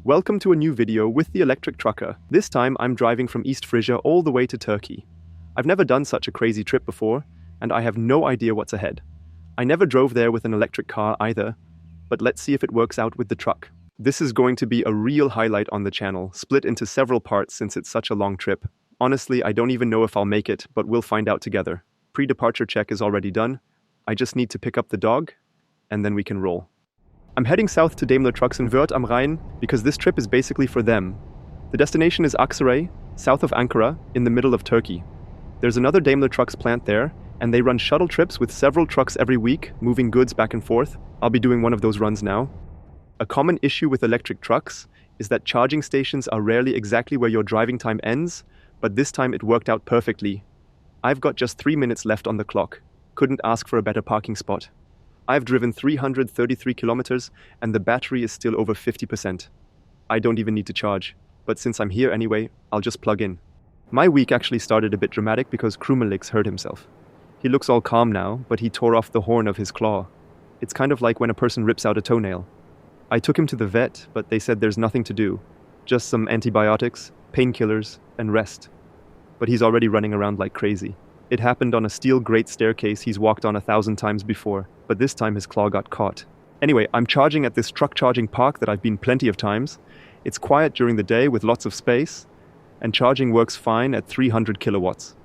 Welcome to a new video with the electric trucker. This time I'm driving from East Frisia all the way to Turkey. I've never done such a crazy trip before, and I have no idea what's ahead. I never drove there with an electric car either, but let's see if it works out with the truck. This is going to be a real highlight on the channel, split into several parts since it's such a long trip. Honestly, I don't even know if I'll make it, but we'll find out together. Pre-departure check is already done. I just need to pick up the dog, and then we can roll. I'm heading south to Daimler Trucks in Wörth am Rhein because this trip is basically for them. The destination is Aksaray, south of Ankara, in the middle of Turkey. There's another Daimler Trucks plant there, and they run shuttle trips with several trucks every week, moving goods back and forth. I'll be doing one of those runs now. A common issue with electric trucks is that charging stations are rarely exactly where your driving time ends, but this time it worked out perfectly. I've got just 3 minutes left on the clock. Couldn't ask for a better parking spot. I've driven 333 kilometers and the battery is still over 50%. I don't even need to charge, but since I'm here anyway, I'll just plug in. My week actually started a bit dramatic because Krumelix hurt himself. He looks all calm now, but he tore off the horn of his claw. It's kind of like when a person rips out a toenail. I took him to the vet, but they said there's nothing to do. Just some antibiotics, painkillers, and rest. But he's already running around like crazy. It happened on a steel grate staircase he's walked on 1,000 times before, but this time his claw got caught. Anyway, I'm charging at this truck charging park that I've been plenty of times. It's quiet during the day with lots of space, and charging works fine at 300 kilowatts.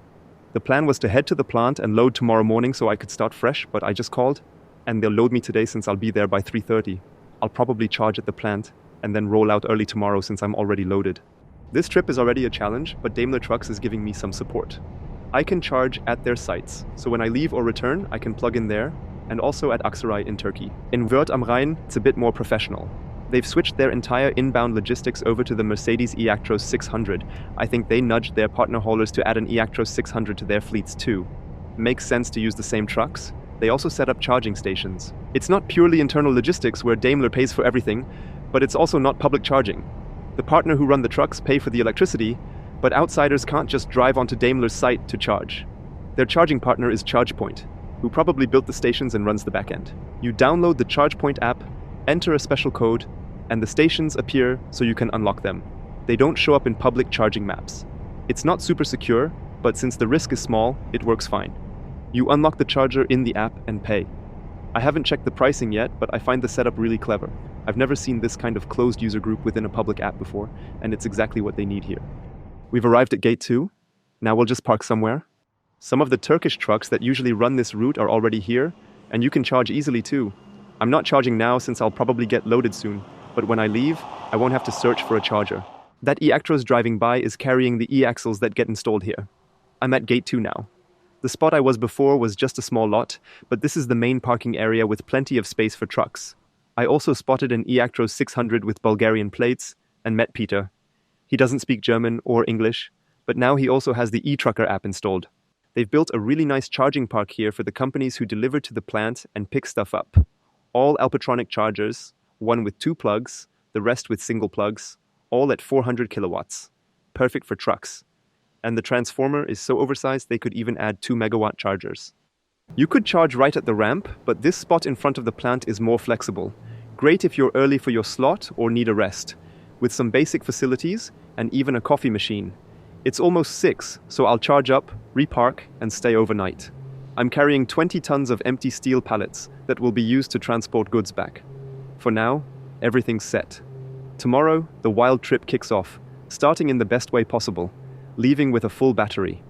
The plan was to head to the plant and load tomorrow morning so I could start fresh, but I just called, and they'll load me today since I'll be there by 3:30. I'll probably charge at the plant, and then roll out early tomorrow since I'm already loaded. This trip is already a challenge, but Daimler Trucks is giving me some support. I can charge at their sites, so when I leave or return, I can plug in there, and also at Aksaray in Turkey. In Wörth am Rhein, it's a bit more professional. They've switched their entire inbound logistics over to the Mercedes eActros 600. I think they nudged their partner haulers to add an eActros 600 to their fleets too. Makes sense to use the same trucks. They also set up charging stations. It's not purely internal logistics where Daimler pays for everything, but it's also not public charging. The partner who run the trucks pay for the electricity, but outsiders can't just drive onto Daimler's site to charge. Their charging partner is ChargePoint, who probably built the stations and runs the backend. You download the ChargePoint app, enter a special code, and the stations appear so you can unlock them. They don't show up in public charging maps. It's not super secure, but since the risk is small, it works fine. You unlock the charger in the app and pay. I haven't checked the pricing yet, but I find the setup really clever. I've never seen this kind of closed user group within a public app before, and it's exactly what they need here. We've arrived at gate 2. Now we'll just park somewhere. Some of the Turkish trucks that usually run this route are already here, and you can charge easily too. I'm not charging now since I'll probably get loaded soon, but when I leave, I won't have to search for a charger. That eActros driving by is carrying the eAxles that get installed here. I'm at gate 2 now. The spot I was before was just a small lot, but this is the main parking area with plenty of space for trucks. I also spotted an eActros 600 with Bulgarian plates and met Peter. He doesn't speak German or English, but now he also has the eTrucker app installed. They've built a really nice charging park here for the companies who deliver to the plant and pick stuff up. All Alpatronic chargers, one with 2 plugs, the rest with single plugs, all at 400 kilowatts. Perfect for trucks. And the transformer is so oversized they could even add 2 megawatt chargers. You could charge right at the ramp, but this spot in front of the plant is more flexible. Great if you're early for your slot or need a rest. With some basic facilities and even a coffee machine. It's almost 6, so I'll charge up, repark, and stay overnight. I'm carrying 20 tons of empty steel pallets that will be used to transport goods back. For now, everything's set. Tomorrow, the wild trip kicks off, starting in the best way possible, leaving with a full battery.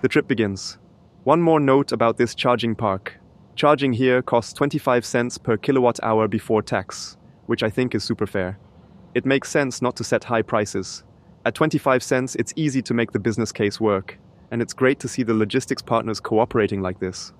The trip begins. One more note about this charging park. Charging here costs 25 cents per kilowatt hour before tax, which I think is super fair. It makes sense not to set high prices. At 25 cents, it's easy to make the business case work, and it's great to see the logistics partners cooperating like this.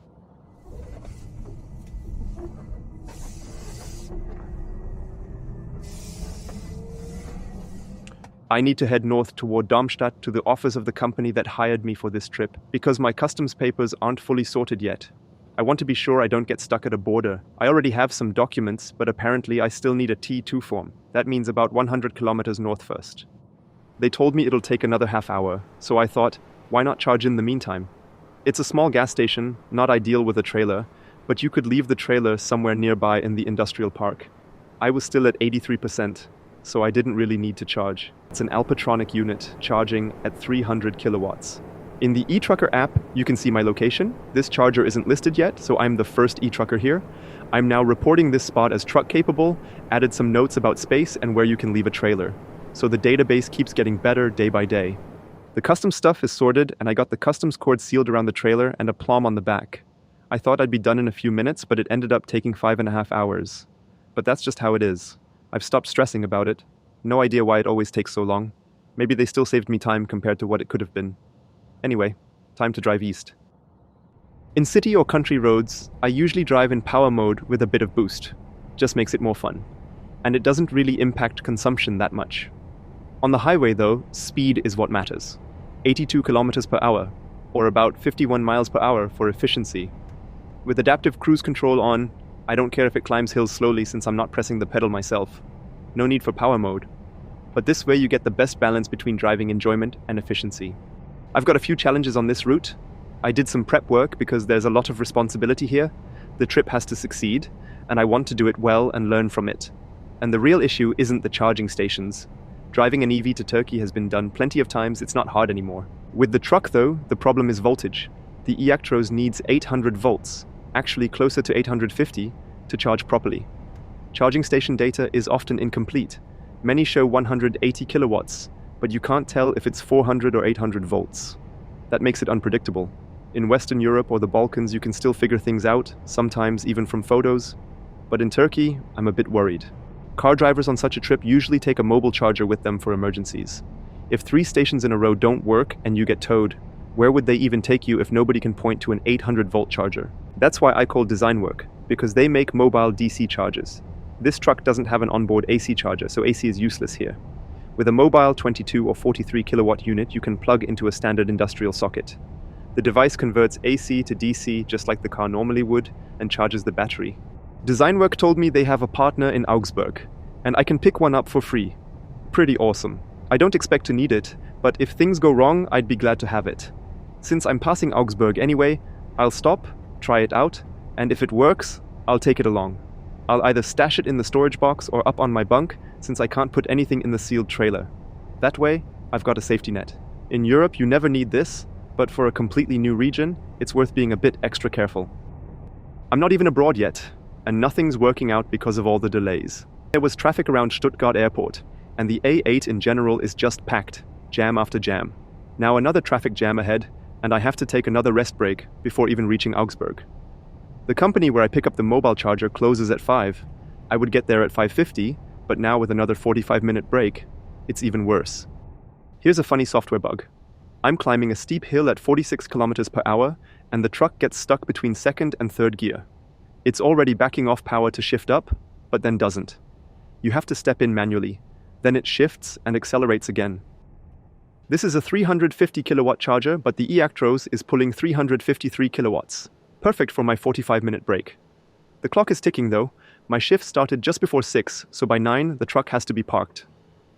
I need to head north toward Darmstadt to the office of the company that hired me for this trip, because my customs papers aren't fully sorted yet. I want to be sure I don't get stuck at a border. I already have some documents, but apparently I still need a T2 form. That means about 100 kilometers north first. They told me it'll take another half hour, so I thought, why not charge in the meantime? It's a small gas station, not ideal with a trailer, but you could leave the trailer somewhere nearby in the industrial park. I was still at 83%, so I didn't really need to charge. It's an Alpatronic unit, charging at 300 kilowatts. In the eTrucker app, you can see my location. This charger isn't listed yet, so I'm the first eTrucker here. I'm now reporting this spot as truck capable, added some notes about space and where you can leave a trailer. So the database keeps getting better day by day. The custom stuff is sorted, and I got the customs cord sealed around the trailer and a plom on the back. I thought I'd be done in a few minutes, but it ended up taking 5.5 hours. But that's just how it is. I've stopped stressing about it. No idea why it always takes so long. Maybe they still saved me time compared to what it could have been. Anyway, time to drive east. In city or country roads, I usually drive in power mode with a bit of boost. Just makes it more fun. And it doesn't really impact consumption that much. On the highway though, speed is what matters. 82 kilometers per hour, or about 51 miles per hour for efficiency. With adaptive cruise control on, I don't care if it climbs hills slowly since I'm not pressing the pedal myself. No need for power mode. But this way you get the best balance between driving enjoyment and efficiency. I've got a few challenges on this route. I did some prep work because there's a lot of responsibility here. The trip has to succeed, and I want to do it well and learn from it. And the real issue isn't the charging stations. Driving an EV to Turkey has been done plenty of times, it's not hard anymore. With the truck though, the problem is voltage. The eActros needs 800 volts, actually closer to 850, to charge properly. Charging station data is often incomplete. Many show 180 kilowatts, but you can't tell if it's 400 or 800 volts. That makes it unpredictable. In Western Europe or the Balkans, you can still figure things out, sometimes even from photos. But in Turkey, I'm a bit worried. Car drivers on such a trip usually take a mobile charger with them for emergencies. If 3 stations in a row don't work and you get towed, where would they even take you if nobody can point to an 800-volt charger? That's why I call design work, because they make mobile DC chargers. This truck doesn't have an onboard AC charger, so AC is useless here. With a mobile 22 or 43 kilowatt unit, you can plug into a standard industrial socket. The device converts AC to DC just like the car normally would and charges the battery. Designwork told me they have a partner in Augsburg, and I can pick one up for free. Pretty awesome. I don't expect to need it, but if things go wrong, I'd be glad to have it. Since I'm passing Augsburg anyway, I'll stop, try it out, and if it works, I'll take it along. I'll either stash it in the storage box or up on my bunk, since I can't put anything in the sealed trailer. That way, I've got a safety net. In Europe, you never need this, but for a completely new region, it's worth being a bit extra careful. I'm not even abroad yet, and nothing's working out because of all the delays. There was traffic around Stuttgart airport, and the A8 in general is just packed, jam after jam. Now another traffic jam ahead, and I have to take another rest break before even reaching Augsburg. The company where I pick up the mobile charger closes at 5. I would get there at 5:50, but now with another 45-minute break, it's even worse. Here's a funny software bug. I'm climbing a steep hill at 46 kilometers per hour, and the truck gets stuck between second and third gear. It's already backing off power to shift up, but then doesn't. You have to step in manually. Then it shifts and accelerates again. This is a 350 kilowatt charger, but the eActros is pulling 353 kilowatts. Perfect for my 45-minute break. The clock is ticking though. My shift started just before 6, so by 9 the truck has to be parked.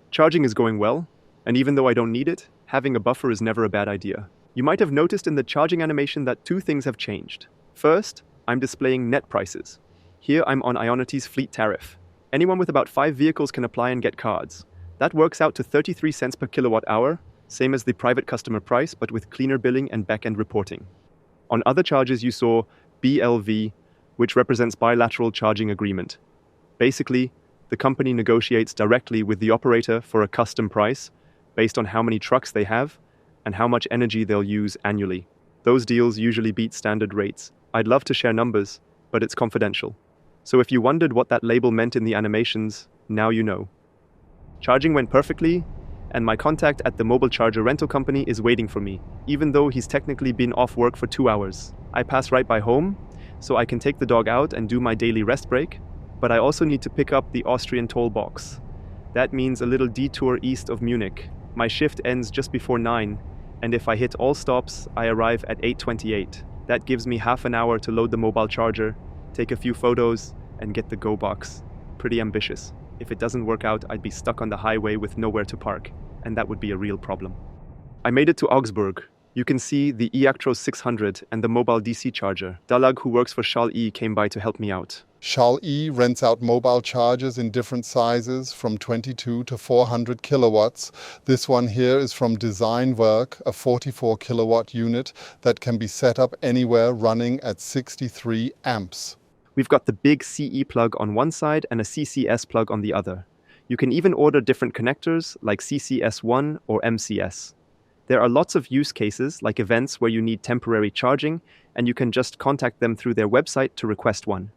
Charging is going well, and even though I don't need it, having a buffer is never a bad idea. You might have noticed in the charging animation that 2 things have changed. First, I'm displaying net prices. Here I'm on Ionity's fleet tariff. Anyone with about 5 vehicles can apply and get cards. That works out to 33 cents per kilowatt hour, same as the private customer price, but with cleaner billing and back-end reporting. On other charges you saw BLV, which represents bilateral charging agreement. Basically, the company negotiates directly with the operator for a custom price based on how many trucks they have and how much energy they'll use annually. Those deals usually beat standard rates. I'd love to share numbers, but it's confidential. So if you wondered what that label meant in the animations, now you know. Charging went perfectly, and my contact at the mobile charger rental company is waiting for me, even though he's technically been off work for 2 hours. I pass right by home, so I can take the dog out and do my daily rest break, but I also need to pick up the Austrian toll box. That means a little detour east of Munich. My shift ends just before 9, and if I hit all stops, I arrive at 8:28. That gives me half an hour to load the mobile charger, take a few photos, and get the Go box. Pretty ambitious. If it doesn't work out, I'd be stuck on the highway with nowhere to park, and that would be a real problem. I made it to Augsburg. You can see the eActros 600 and the mobile DC charger. Dalag, who works for Shal E, came by to help me out. Shal E rents out mobile chargers in different sizes from 22 to 400 kilowatts. This one here is from Design Work, a 44 kilowatt unit that can be set up anywhere running at 63 amps. We've got the big CE plug on one side and a CCS plug on the other. You can even order different connectors like CCS1 or MCS. There are lots of use cases like events where you need temporary charging, and you can just contact them through their website to request one.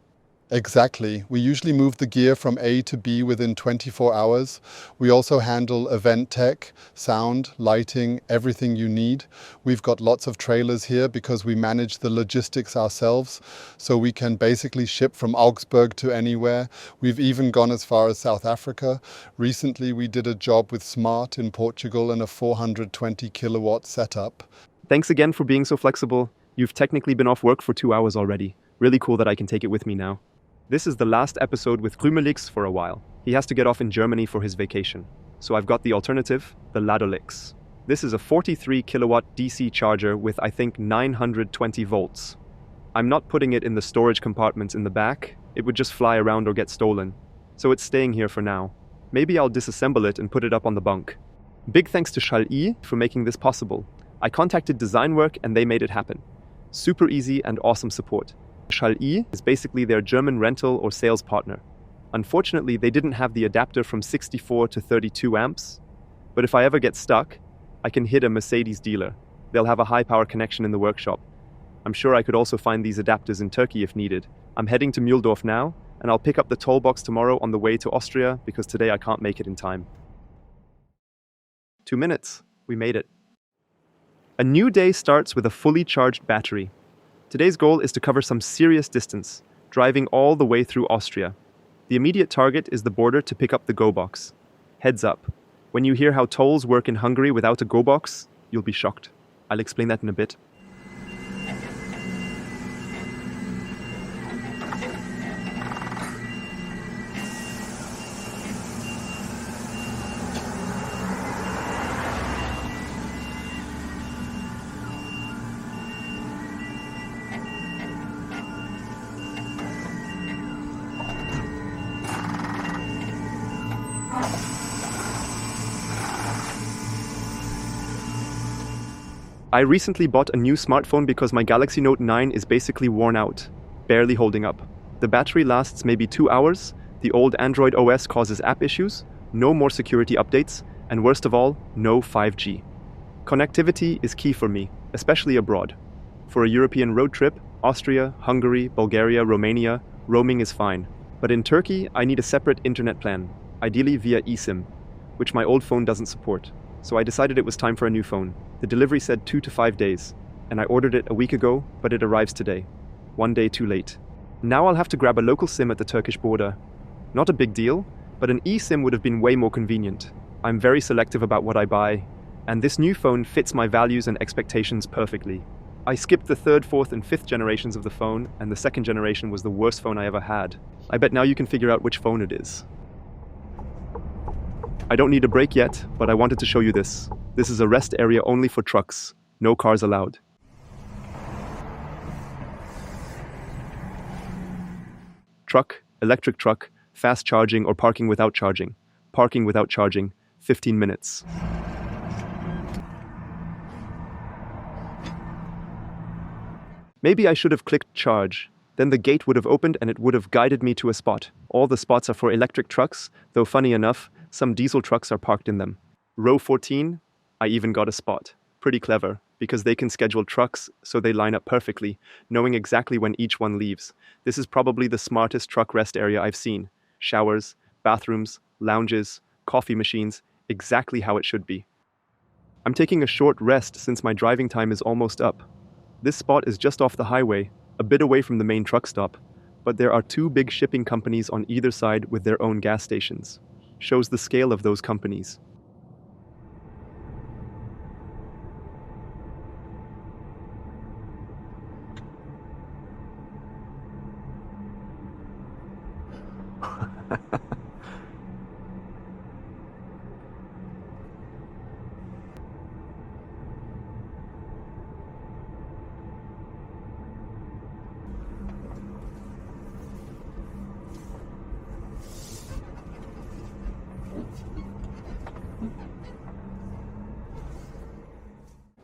Exactly. We usually move the gear from A to B within 24 hours. We also handle event tech, sound, lighting, everything you need. We've got lots of trailers here because we manage the logistics ourselves, so we can basically ship from Augsburg to anywhere. We've even gone as far as South Africa. Recently we did a job with Smart in Portugal and a 420 kilowatt setup. Thanks again for being so flexible. You've technically been off work for 2 hours already. Really cool that I can take it with me now. This is the last episode with Krümelix for a while. He has to get off in Germany for his vacation. So I've got the alternative, the Ladolix. This is a 43 kilowatt DC charger with I think 920 volts. I'm not putting it in the storage compartments in the back. It would just fly around or get stolen. So it's staying here for now. Maybe I'll disassemble it and put it up on the bunk. Big thanks to Shal E for making this possible. I contacted Design Work and they made it happen. Super easy and awesome support. Shal E is basically their German rental or sales partner. Unfortunately, they didn't have the adapter from 64 to 32 amps, but if I ever get stuck, I can hit a Mercedes dealer. They'll have a high power connection in the workshop. I'm sure I could also find these adapters in Turkey if needed. I'm heading to Mühldorf now, and I'll pick up the toll box tomorrow on the way to Austria because today I can't make it in time. 2 minutes. We made it. A new day starts with a fully charged battery. Today's goal is to cover some serious distance, driving all the way through Austria. The immediate target is the border to pick up the Go box. Heads up, when you hear how tolls work in Hungary without a Go box, you'll be shocked. I'll explain that in a bit. I recently bought a new smartphone because my Galaxy Note 9 is basically worn out, barely holding up. The battery lasts maybe 2 hours, the old Android OS causes app issues, no more security updates, and worst of all, no 5G. Connectivity is key for me, especially abroad. For a European road trip, Austria, Hungary, Bulgaria, Romania, roaming is fine. But in Turkey, I need a separate internet plan, ideally via eSIM, which my old phone doesn't support. So I decided it was time for a new phone. The delivery said 2 to 5 days, and I ordered it a week ago, but it arrives today. 1 day too late. Now I'll have to grab a local SIM at the Turkish border. Not a big deal, but an eSIM would have been way more convenient. I'm very selective about what I buy, and this new phone fits my values and expectations perfectly. I skipped the 3rd, 4th, and 5th generations of the phone, and the 2nd generation was the worst phone I ever had. I bet now you can figure out which phone it is. I don't need a break yet, but I wanted to show you this. This is a rest area only for trucks. No cars allowed. Truck, electric truck, fast charging or parking without charging. Parking without charging, 15 minutes. Maybe I should have clicked charge. Then the gate would have opened and it would have guided me to a spot. All the spots are for electric trucks, though funny enough, some diesel trucks are parked in them. Row 14, I even got a spot. Pretty clever, because they can schedule trucks so they line up perfectly, knowing exactly when each one leaves. This is probably the smartest truck rest area I've seen. Showers, bathrooms, lounges, coffee machines, exactly how it should be. I'm taking a short rest since my driving time is almost up. This spot is just off the highway, a bit away from the main truck stop, but there are 2 big shipping companies on either side with their own gas stations. Shows the scale of those companies.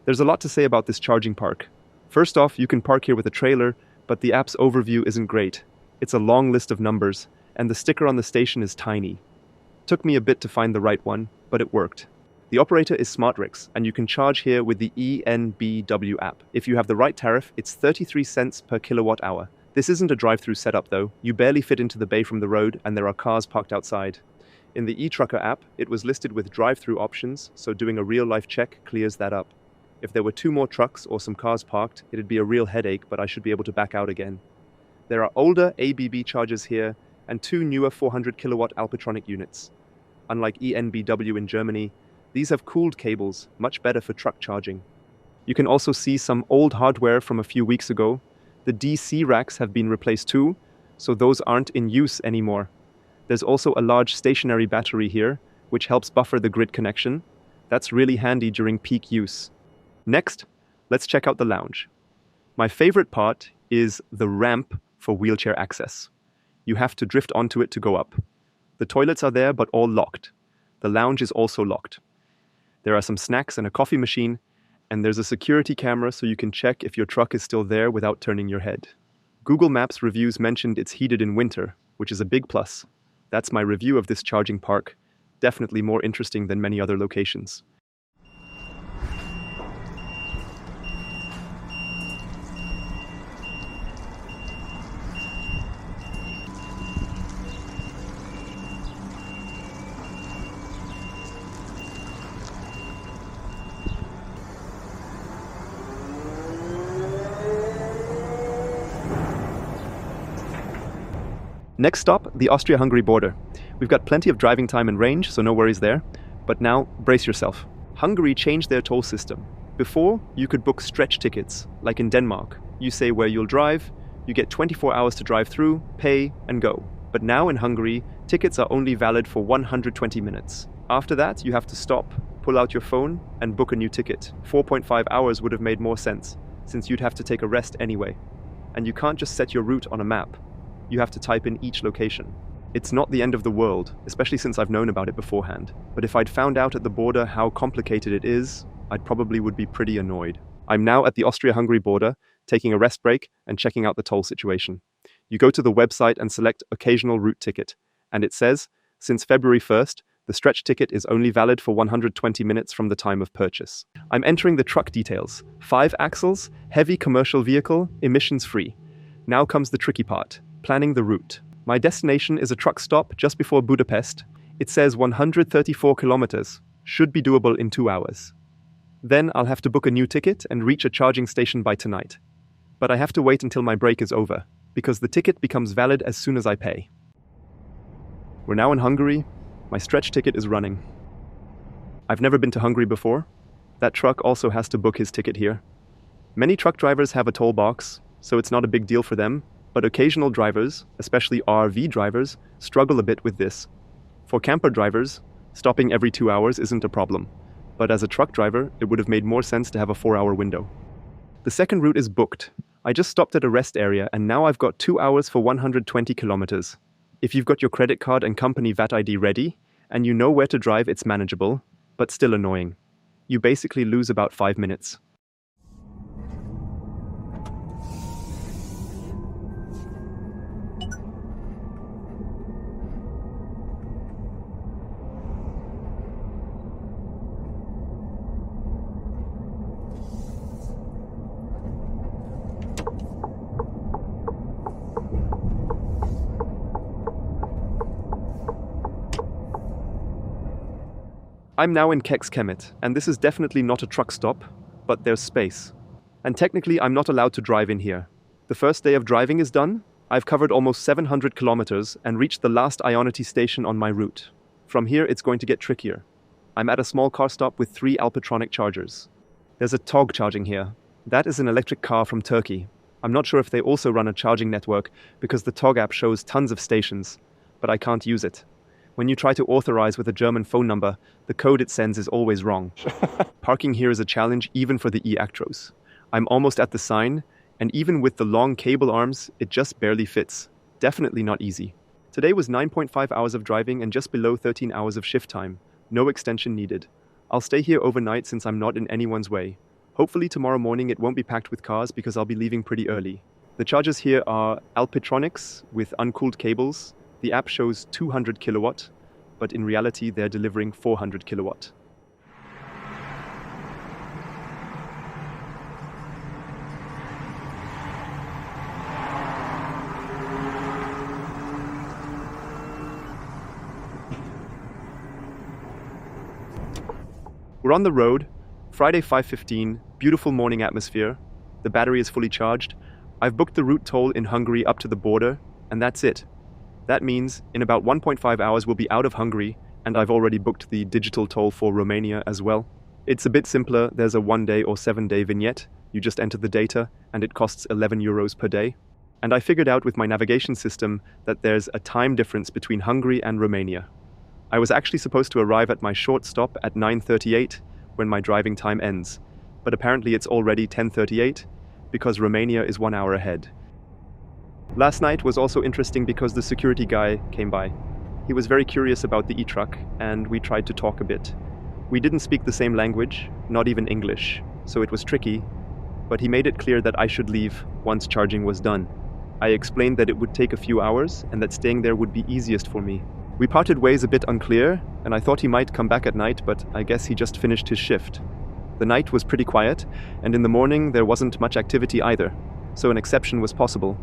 There's a lot to say about this charging park. First off, you can park here with a trailer, but the app's overview isn't great. It's a long list of numbers, and the sticker on the station is tiny. Took me a bit to find the right one, but it worked. The operator is SmartRix, and you can charge here with the ENBW app. If you have the right tariff, it's 33 cents per kilowatt hour. This isn't a drive-through setup though. You barely fit into the bay from the road, and there are cars parked outside. In the eTrucker app, it was listed with drive-through options, so doing a real-life check clears that up. If there were 2 more trucks or some cars parked, it'd be a real headache, but I should be able to back out again. There are older ABB chargers here, and 2 newer 400 kilowatt Alpitronic units. Unlike ENBW in Germany, these have cooled cables, much better for truck charging. You can also see some old hardware from a few weeks ago. The DC racks have been replaced too, so those aren't in use anymore. There's also a large stationary battery here, which helps buffer the grid connection. That's really handy during peak use. Next, let's check out the lounge. My favorite part is the ramp for wheelchair access. You have to drift onto it to go up. The toilets are there, but all locked. The lounge is also locked. There are some snacks and a coffee machine, and there's a security camera so you can check if your truck is still there without turning your head. Google Maps reviews mentioned it's heated in winter, which is a big plus. That's my review of this charging park. Definitely more interesting than many other locations. Next stop, the Austria-Hungary border. We've got plenty of driving time and range, so no worries there. But now, brace yourself. Hungary changed their toll system. Before, you could book stretch tickets, like in Denmark. You say where you'll drive, you get 24 hours to drive through, pay, and go. But now in Hungary, tickets are only valid for 120 minutes. After that, you have to stop, pull out your phone, and book a new ticket. 4.5 hours would have made more sense, since you'd have to take a rest anyway. And you can't just set your route on a map. You have to type in each location. It's not the end of the world, especially since I've known about it beforehand. But if I'd found out at the border how complicated it is, I'd probably would be pretty annoyed. I'm now at the Austria-Hungary border, taking a rest break and checking out the toll situation. You go to the website and select Occasional Route Ticket, and it says, since February 1st, the stretch ticket is only valid for 120 minutes from the time of purchase. I'm entering the truck details. 5 axles, heavy commercial vehicle, emissions-free. Now comes the tricky part. Planning the route. My destination is a truck stop just before Budapest. It says 134 kilometers. Should be doable in 2 hours. Then I'll have to book a new ticket and reach a charging station by tonight. But I have to wait until my break is over, because the ticket becomes valid as soon as I pay. We're now in Hungary. My stretch ticket is running. I've never been to Hungary before. That truck also has to book his ticket here. Many truck drivers have a toll box, so it's not a big deal for them. But occasional drivers, especially RV drivers, struggle a bit with this. For camper drivers, stopping every 2 hours isn't a problem. But as a truck driver, it would have made more sense to have a 4-hour window. The second route is booked. I just stopped at a rest area and now I've got 2 hours for 120 kilometers. If you've got your credit card and company VAT ID ready, and you know where to drive, it's manageable, but still annoying. You basically lose about 5 minutes. I'm now in Kecskemet, and this is definitely not a truck stop, but there's space. And technically I'm not allowed to drive in here. The first day of driving is done. I've covered almost 700 kilometers and reached the last Ionity station on my route. From here it's going to get trickier. I'm at a small car stop with 3 Alpitronic chargers. There's a TOG charging here. That is an electric car from Turkey. I'm not sure if they also run a charging network because the TOG app shows tons of stations, but I can't use it. When you try to authorize with a German phone number, the code it sends is always wrong. Parking here is a challenge even for the eActros. I'm almost at the sign, and even with the long cable arms, it just barely fits. Definitely not easy. Today was 9.5 hours of driving and just below 13 hours of shift time. No extension needed. I'll stay here overnight since I'm not in anyone's way. Hopefully tomorrow morning it won't be packed with cars because I'll be leaving pretty early. The chargers here are Alpitronics with uncooled cables. The app shows 200 kilowatt, but in reality they're delivering 400 kilowatt. We're on the road, Friday 5:15, beautiful morning atmosphere. The battery is fully charged. I've booked the route toll in Hungary up to the border, and that's it. That means in about 1.5 hours we'll be out of Hungary, and I've already booked the digital toll for Romania as well. It's a bit simpler. There's a 1-day or 7-day vignette. You just enter the data, and it costs 11 euros per day. And I figured out with my navigation system that there's a time difference between Hungary and Romania. I was actually supposed to arrive at my short stop at 9:38 when my driving time ends, but apparently it's already 10:38 because Romania is 1 hour ahead. Last night was also interesting because the security guy came by. He was very curious about the e-truck and we tried to talk a bit. We didn't speak the same language, not even English, so it was tricky, but he made it clear that I should leave once charging was done. I explained that it would take a few hours and that staying there would be easiest for me. We parted ways a bit unclear, and I thought he might come back at night, but I guess he just finished his shift. The night was pretty quiet, and in the morning there wasn't much activity either, so an exception was possible.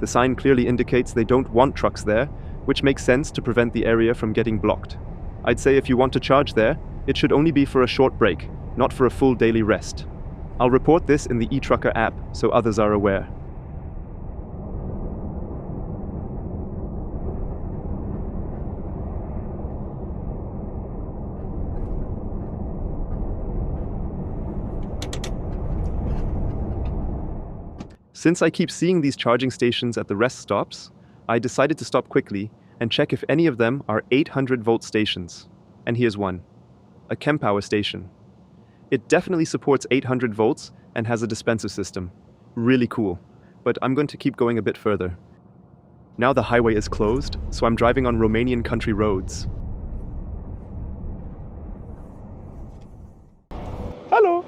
The sign clearly indicates they don't want trucks there, which makes sense to prevent the area from getting blocked. I'd say if you want to charge there, it should only be for a short break, not for a full daily rest. I'll report this in the eTrucker app so others are aware. Since I keep seeing these charging stations at the rest stops, I decided to stop quickly and check if any of them are 800-volt stations. And here's one, a Kempower station. It definitely supports 800 volts and has a dispenser system. Really cool, but I'm going to keep going a bit further. Now the highway is closed, so I'm driving on Romanian country roads. Hello!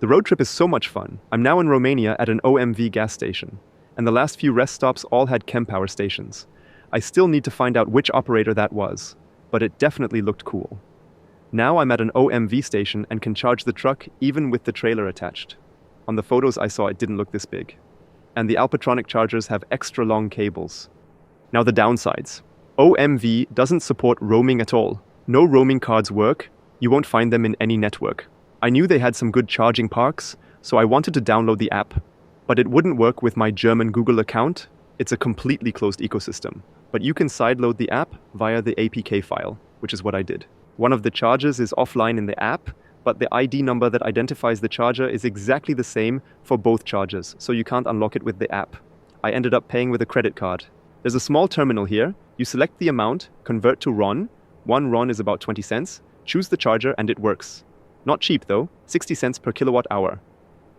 The road trip is so much fun. I'm now in Romania at an OMV gas station, and the last few rest stops all had Kempower stations. I still need to find out which operator that was, but it definitely looked cool. Now I'm at an OMV station and can charge the truck even with the trailer attached. On the photos I saw it didn't look this big. And the Alpitronic chargers have extra long cables. Now the downsides. OMV doesn't support roaming at all. No roaming cards work. You won't find them in any network. I knew they had some good charging parks, so I wanted to download the app. But it wouldn't work with my German Google account. It's a completely closed ecosystem. But you can sideload the app via the APK file, which is what I did. One of the chargers is offline in the app, but the ID number that identifies the charger is exactly the same for both chargers, so you can't unlock it with the app. I ended up paying with a credit card. There's a small terminal here. You select the amount, convert to RON. 1 RON is about 20 cents. Choose the charger and it works. Not cheap though, 60 cents per kilowatt hour.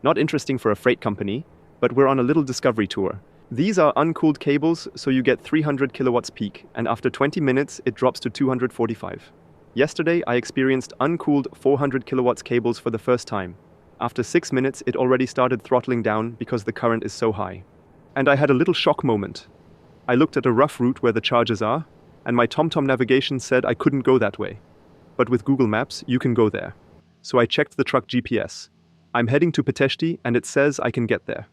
Not interesting for a freight company, but we're on a little discovery tour. These are uncooled cables, so you get 300 kilowatts peak, and after 20 minutes it drops to 245. Yesterday I experienced uncooled 400 kilowatts cables for the first time. After 6 minutes it already started throttling down because the current is so high. And I had a little shock moment. I looked at a rough route where the chargers are, and my TomTom navigation said I couldn't go that way. But with Google Maps you can go there. So I checked the truck GPS. I'm heading to Pitești and it says I can get there.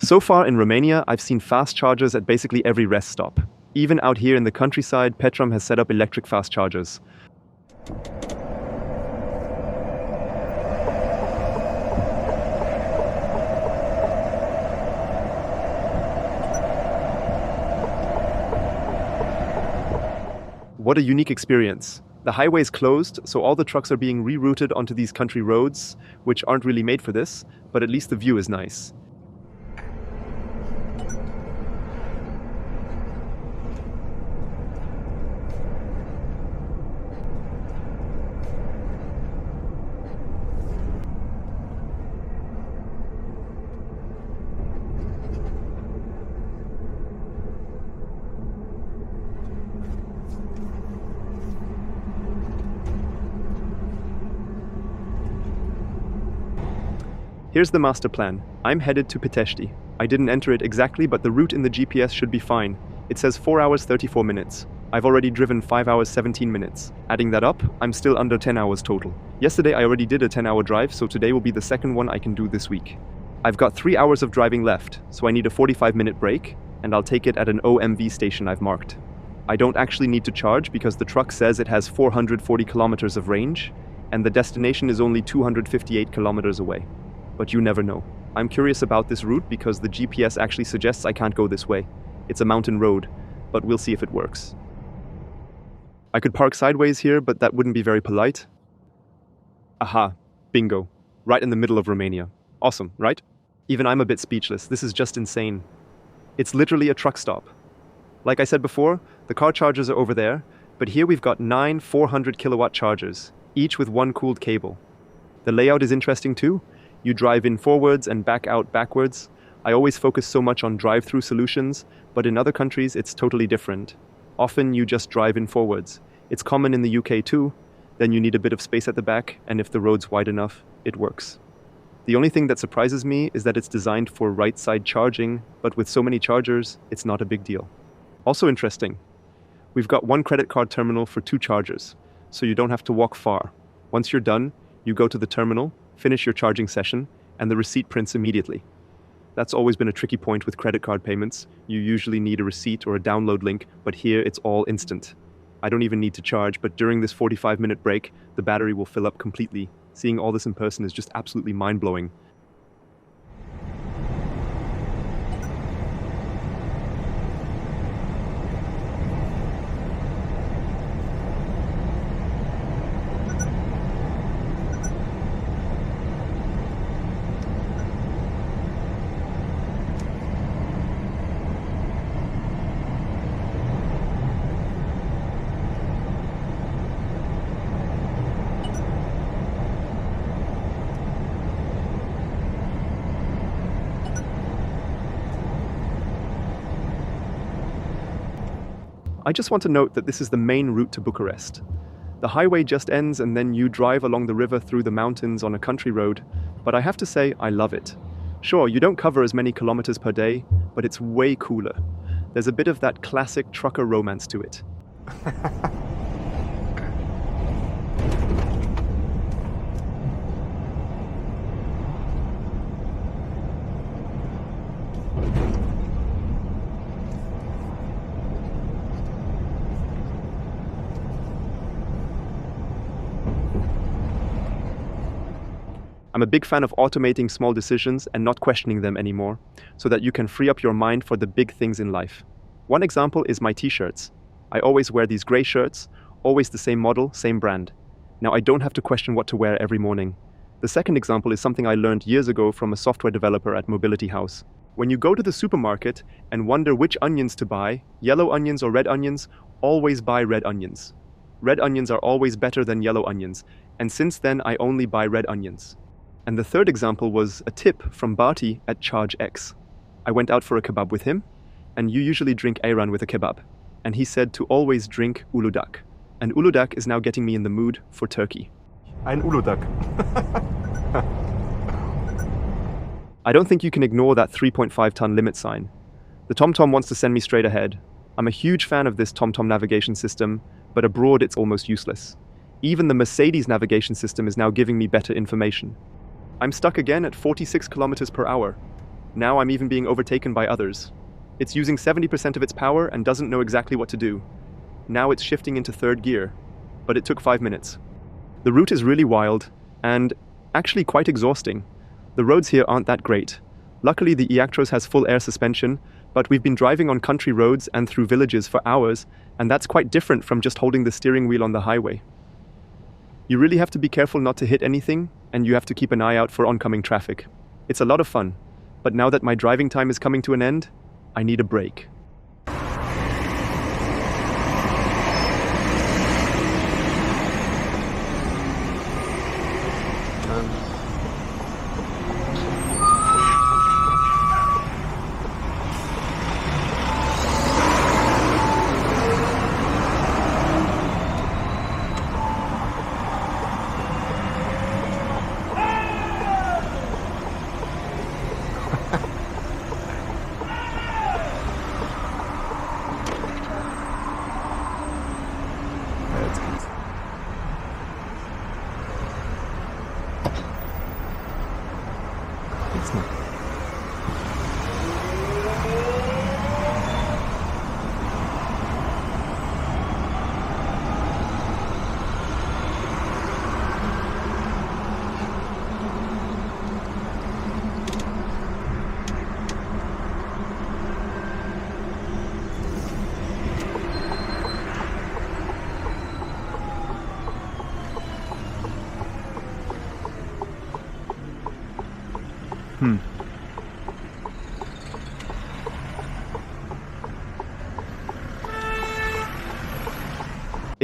So far in Romania, I've seen fast chargers at basically every rest stop. Even out here in the countryside, Petrom has set up electric fast chargers. What a unique experience. The highway is closed, so all the trucks are being rerouted onto these country roads, which aren't really made for this, but at least the view is nice. Here's the master plan. I'm headed to Pitești. I didn't enter it exactly, but the route in the GPS should be fine. It says 4 hours 34 minutes. I've already driven 5 hours 17 minutes. Adding that up, I'm still under 10 hours total. Yesterday I already did a 10-hour drive, so today will be the second one I can do this week. I've got 3 hours of driving left, so I need a 45-minute break, and I'll take it at an OMV station I've marked. I don't actually need to charge because the truck says it has 440 kilometers of range, and the destination is only 258 kilometers away. But you never know. I'm curious about this route because the GPS actually suggests I can't go this way. It's a mountain road, but we'll see if it works. I could park sideways here, but that wouldn't be very polite. Aha, bingo. Right in the middle of Romania. Awesome, right? Even I'm a bit speechless. This is just insane. It's literally a truck stop. Like I said before, the car chargers are over there, but here we've got 9 400 kilowatt chargers, each with one cooled cable. The layout is interesting too. You drive in forwards and back out backwards. I always focus so much on drive-through solutions, but in other countries it's totally different. Often you just drive in forwards. It's common in the UK too. Then you need a bit of space at the back, and if the road's wide enough, it works. The only thing that surprises me is that it's designed for right-side charging, but with so many chargers, it's not a big deal. Also interesting, we've got one credit card terminal for 2 chargers, so you don't have to walk far. Once you're done, you go to the terminal, finish your charging session, and the receipt prints immediately. That's always been a tricky point with credit card payments. You usually need a receipt or a download link, but here it's all instant. I don't even need to charge, but during this 45-minute break, the battery will fill up completely. Seeing all this in person is just absolutely mind-blowing. I just want to note that this is the main route to Bucharest. The highway just ends and then you drive along the river through the mountains on a country road, but I have to say I love it. Sure, you don't cover as many kilometers per day, but it's way cooler. There's a bit of that classic trucker romance to it. I'm a big fan of automating small decisions and not questioning them anymore, so that you can free up your mind for the big things in life. One example is my t-shirts. I always wear these grey shirts, always the same model, same brand. Now I don't have to question what to wear every morning. The second example is something I learned years ago from a software developer at Mobility House. When you go to the supermarket and wonder which onions to buy, yellow onions or red onions, always buy red onions. Red onions are always better than yellow onions, and since then I only buy red onions. And the third example was a tip from Barty at Charge X. I went out for a kebab with him, and you usually drink ayran with a kebab. And he said to always drink uludak. And uludak is now getting me in the mood for Turkey. Ein uludak. I don't think you can ignore that 3.5-ton limit sign. The TomTom wants to send me straight ahead. I'm a huge fan of this TomTom navigation system, but abroad it's almost useless. Even the Mercedes navigation system is now giving me better information. I'm stuck again at 46 kilometers per hour. Now I'm even being overtaken by others. It's using 70% of its power and doesn't know exactly what to do. Now it's shifting into third gear, but it took 5 minutes. The route is really wild and actually quite exhausting. The roads here aren't that great. Luckily the eActros has full air suspension, but we've been driving on country roads and through villages for hours, and that's quite different from just holding the steering wheel on the highway. You really have to be careful not to hit anything, and you have to keep an eye out for oncoming traffic. It's a lot of fun, but now that my driving time is coming to an end, I need a break.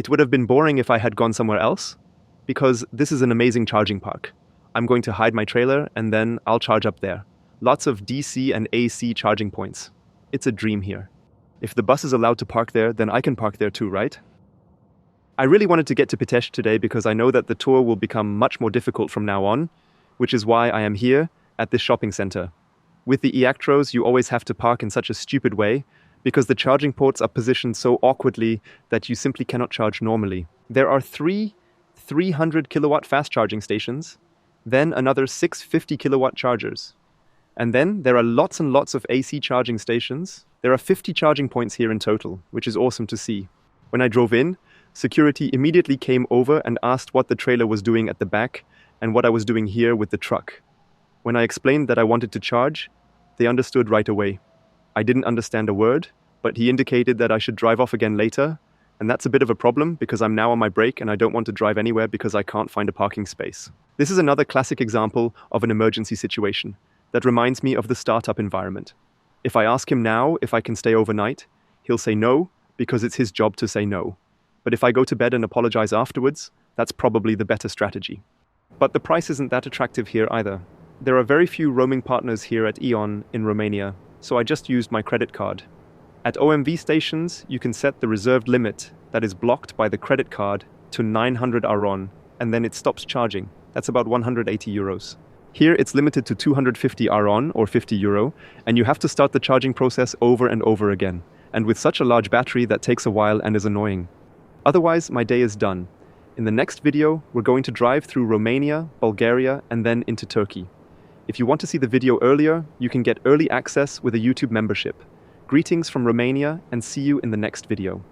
It would have been boring if I had gone somewhere else, because this is an amazing charging park. I'm going to hide my trailer and then I'll charge up there. Lots of DC and AC charging points. It's a dream here. If the bus is allowed to park there, then I can park there too, right? I really wanted to get to Pitești today because I know that the tour will become much more difficult from now on, which is why I am here at this shopping center. With the eActros, you always have to park in such a stupid way because the charging ports are positioned so awkwardly that you simply cannot charge normally. There are 300 kilowatt fast charging stations, then another 650 kilowatt chargers. And then there are lots and lots of AC charging stations. There are 50 charging points here in total, which is awesome to see. When I drove in, security immediately came over and asked what the trailer was doing at the back and what I was doing here with the truck. When I explained that I wanted to charge, they understood right away. I didn't understand a word, but he indicated that I should drive off again later, and that's a bit of a problem because I'm now on my break and I don't want to drive anywhere because I can't find a parking space. This is another classic example of an emergency situation that reminds me of the startup environment. If I ask him now if I can stay overnight, he'll say no because it's his job to say no. But if I go to bed and apologize afterwards, that's probably the better strategy. But the price isn't that attractive here either. There are very few roaming partners here at E.ON in Romania, so I just used my credit card. At OMV stations, you can set the reserved limit that is blocked by the credit card to 900 RON, and then it stops charging. That's about 180 euros. Here it's limited to 250 RON or 50 euro, and you have to start the charging process over and over again. And with such a large battery, that takes a while and is annoying. Otherwise, my day is done. In the next video, we're going to drive through Romania, Bulgaria, and then into Turkey. If you want to see the video earlier, you can get early access with a YouTube membership. Greetings from Romania and see you in the next video.